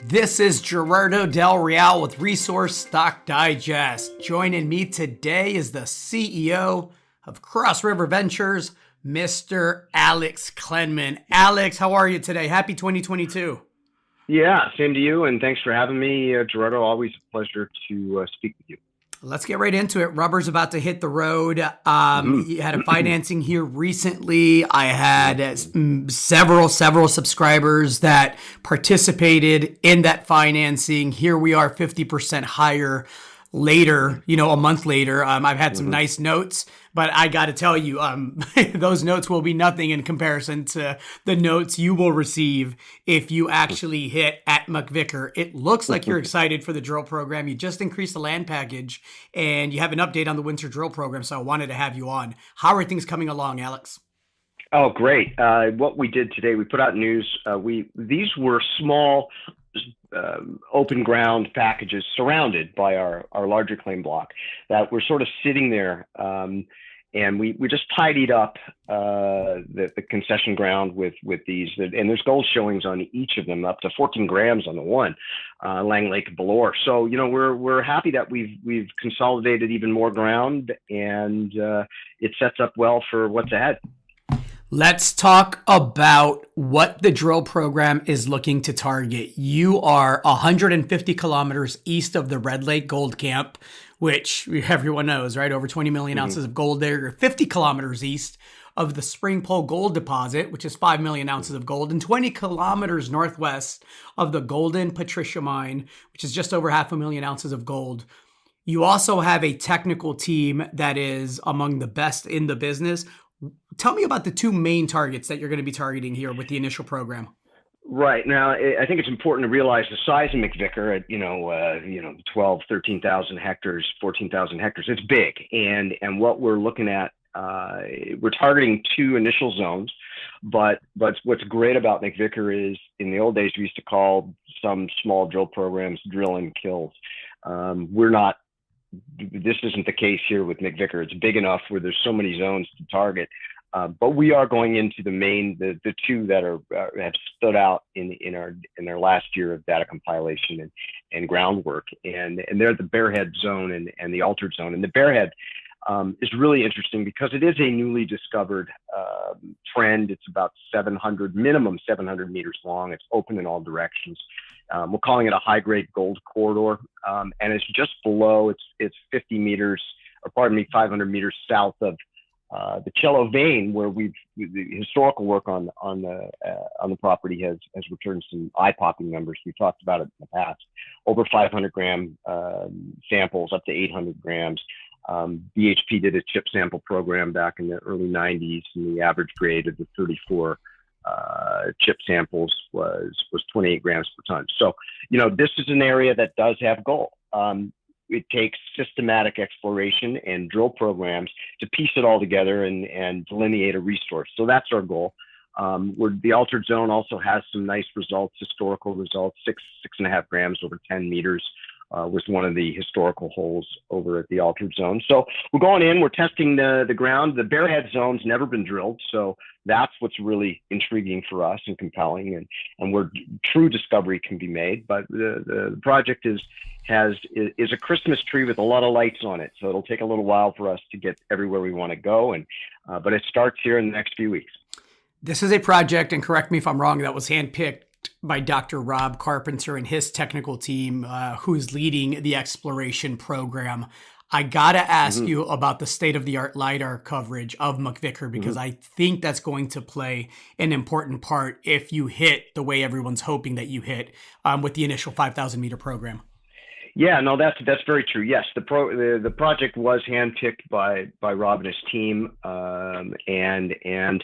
This is Gerardo Del Real with Resource Stock Digest. Joining me today is the CEO of Cross River Ventures, Mr. Alex Klenman. Alex, how are you today? Happy 2022. Yeah, same to you, and thanks for having me, Gerardo. Always a pleasure to speak with you. Let's get right into it. Rubber's about to hit the road. hmm You had a financing here recently. I had several subscribers that participated in that financing. Here we are 50% higher later, a month later. I've had some nice notes, but I got to tell you, those notes will be nothing in comparison to the notes you will receive if you actually hit at McVicker. It looks like you're excited for the drill program. You just increased the land package and you have an update on the winter drill program. So I wanted to have you on. How are things coming along, Alex? Oh, great. What we did today, we put out news. These were small open ground packages surrounded by our larger claim block that were sort of sitting there. And we just tidied up the concession ground with these. And there's gold showings on each of them, up to 14 grams on the one, Lang Lake Belore. So, we're happy that we've consolidated even more ground, and it sets up well for what's ahead. Let's talk about what the drill program is looking to target. You are 150 kilometers east of the Red Lake Gold Camp, which everyone knows, right? Over 20 million ounces of gold there. You're 50 kilometers east of the Spring Pole Gold Deposit, which is 5 million ounces of gold, and 20 kilometers northwest of the Golden Patricia Mine, which is just over 500,000 ounces of gold. You also have a technical team that is among the best in the business. Tell me about the two main targets that you're going to be targeting here with the initial program. Right. Now, I think it's important to realize the size of McVicker at, 12, 13,000 hectares, 14,000 hectares. It's big. And what we're looking at, we're targeting two initial zones. But what's great about McVicker is, in the old days, we used to call some small drill programs drill and kills. This isn't the case here with McVicker. It's big enough where there's so many zones to target. But we are going into the two that have stood out in their last year of data compilation and groundwork, and they're the Bearhead zone and the altered zone. And the Bearhead is really interesting because it is a newly discovered trend. It's about minimum 700 meters long. It's open in all directions. We're calling it a high-grade gold corridor, and it's just below. It's 500 meters south of the Cello vein, where the historical work on the property has returned some eye-popping numbers. We talked about it in the past. Over 500 gram samples, up to 800 grams. BHP did a chip sample program back in the early 90s, and the average grade of the 34 chip samples was 28 grams per ton. So, this is an area that does have gold. It takes systematic exploration and drill programs to piece it all together and delineate a resource. So that's our goal. The altered zone also has some nice results, historical results. 6.5 grams over 10 meters was one of the historical holes over at the altered zone. So we're going in, we're testing the ground. The Bearhead zone's never been drilled, so that's what's really intriguing for us and compelling, and where true discovery can be made. But the project is a Christmas tree with a lot of lights on it, so it'll take a little while for us to get everywhere we want to go, but it starts here in the next few weeks. This is a project, and correct me if I'm wrong, that was handpicked by Dr. Rob Carpenter and his technical team, who's leading the exploration program. I got to ask you about the state-of-the-art LiDAR coverage of McVicker, because I think that's going to play an important part if you hit the way everyone's hoping that you hit with the initial 5,000-meter program. Yeah, no, that's very true. Yes, the project was handpicked by Rob and his team, and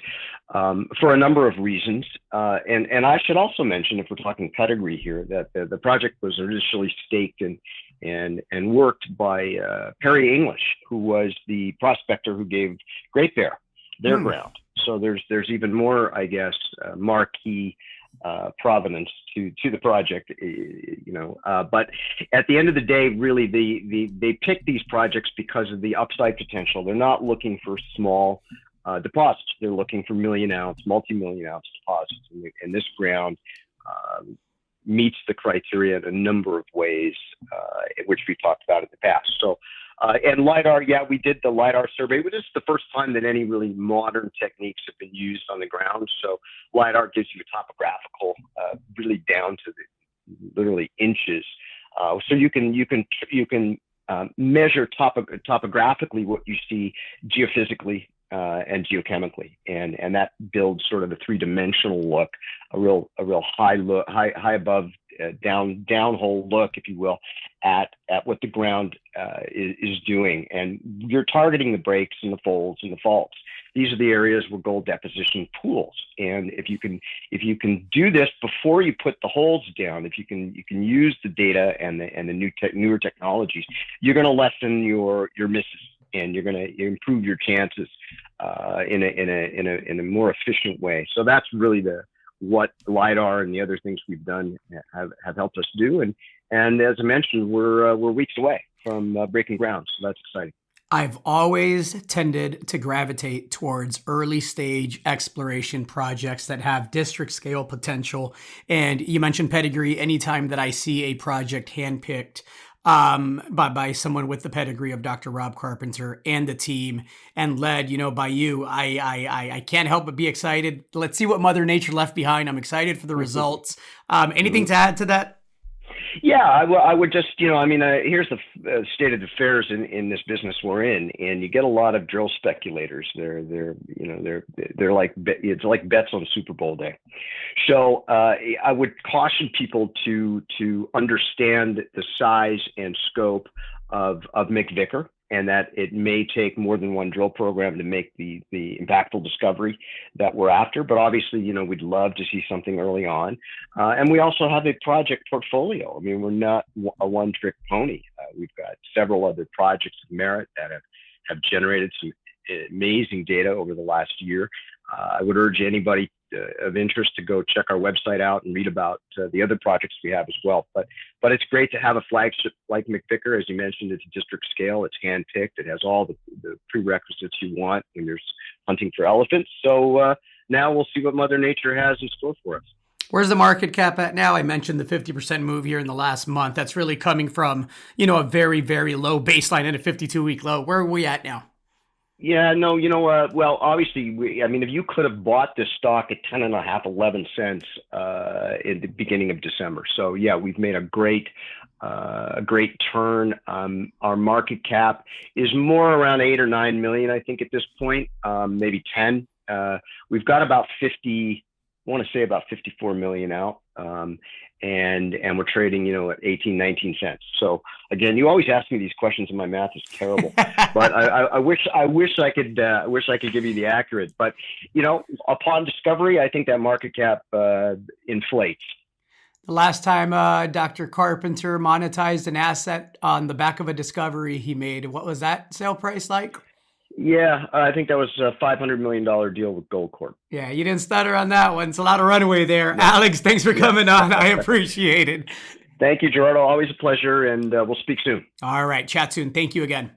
for a number of reasons. And I should also mention, if we're talking pedigree here, that the project was initially staked and worked by Perry English, who was the prospector who gave Great Bear their ground. So there's even more, I guess, marquee provenance to the project, but at the end of the day, really, they pick these projects because of the upside potential. They're not looking for small deposits. They're looking for multi-million ounce deposits. And this ground meets the criteria in a number of ways, which we talked about in the past. So, and LiDAR, yeah, we did the LiDAR survey, but this is the first time that any really modern techniques have been used on the ground. So LiDAR gives you a topographical, really down to the literally inches. So you can measure topographically what you see geophysically and geochemically, and that builds sort of a three-dimensional look, a real high look, high above, downhole look, if you will, at what the ground is doing. And you're targeting the breaks and the folds and the faults. These are the areas where gold deposition pools. And if you can do this before you put the holes down, if you can use the data and the newer technologies, you're going to lessen your misses, and you're going to improve your chances in a more efficient way. So that's really what LiDAR and the other things we've done have helped us do. And as I mentioned, we're weeks away from breaking ground. So that's exciting. I've always tended to gravitate towards early stage exploration projects that have district scale potential. And you mentioned pedigree. Anytime that I see a project handpicked by someone with the pedigree of Dr. Rob Carpenter and the team, and led, by you, I can't help but be excited. Let's see what Mother Nature left behind. I'm excited for the results. Anything to add to that? Yeah, I would just, here's the state of affairs in this business we're in, and you get a lot of drill speculators. They're like, it's like bets on Super Bowl day. So I would caution people to understand the size and scope of McVicker, and that it may take more than one drill program to make the impactful discovery that we're after. But obviously, we'd love to see something early on. And we also have a project portfolio. I mean, we're not a one-trick pony. We've got several other projects of merit that have generated some amazing data over the last year. I would urge anybody of interest to go check our website out and read about the other projects we have as well. But it's great to have a flagship like McVicker. As you mentioned, it's a district scale. It's handpicked. It has all the prerequisites you want when there's hunting for elephants. So now we'll see what Mother Nature has in store for us. Where's the market cap at now? I mentioned the 50% move here in the last month. That's really coming from, a very, very low baseline and a 52-week low. Where are we at now? Yeah, no, well, obviously, if you could have bought this stock at 10.5, 11 cents in the beginning of December. So yeah, we've made a great turn. Our market cap is more around 8 or 9 million, I think, at this point, maybe 10. We've got about 54 million out. And we're trading, at 18, 19 cents. So again, you always ask me these questions and my math is terrible, but I wish I could give you the accurate, but upon discovery, I think that market cap inflates. The last time Dr. Carpenter monetized an asset on the back of a discovery he made, what was that sale price like? Yeah, I think that was a $500 million deal with Goldcorp. Yeah, you didn't stutter on that one. It's a lot of runway there. Yeah. Alex, thanks for coming on. I appreciate it. Thank you, Gerardo. Always a pleasure, and we'll speak soon. All right, chat soon. Thank you again.